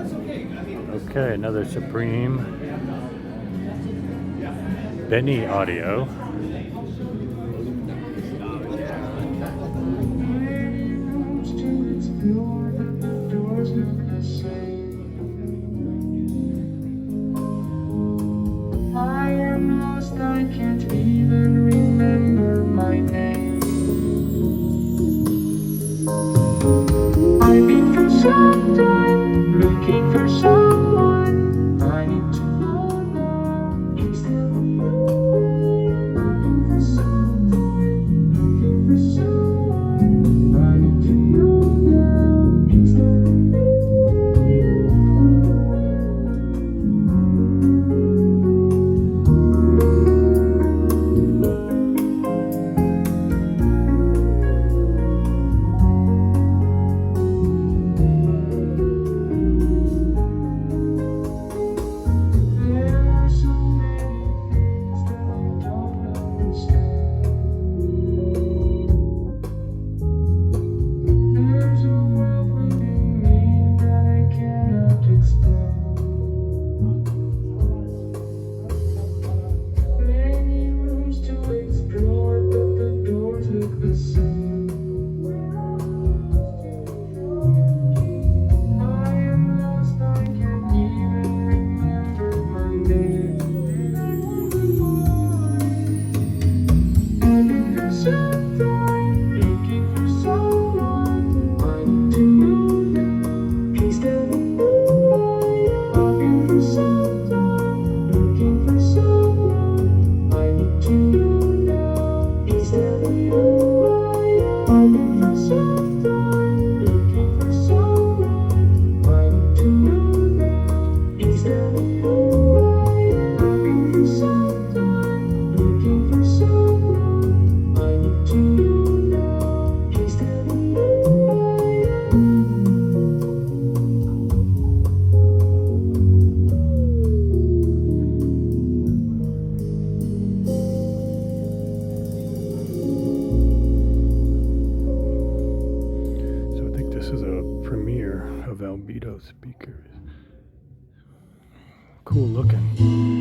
Okay, another Supreme Benny audio. I am lost, I can't even remember my name. I've been for some time, looking for someone. I need to know now. Is there you? I've been for some time, looking for someone. I need to know now. Is there There are so many things that I don't understand. There's a world within me that I cannot explain. Many rooms to explore, but the doors look the same. I am lost, I can't even remember my name. I've been for some time, looking for someone. I need to know now. Is there I've been for some time, looking for someone. I need to know now. Is there I've been for some time, looking for someone. I need to know now. Is there I've been for some time, looking for someone. I need to know now. Is there So I think this is a premiere of Albedo speakers. Cool looking.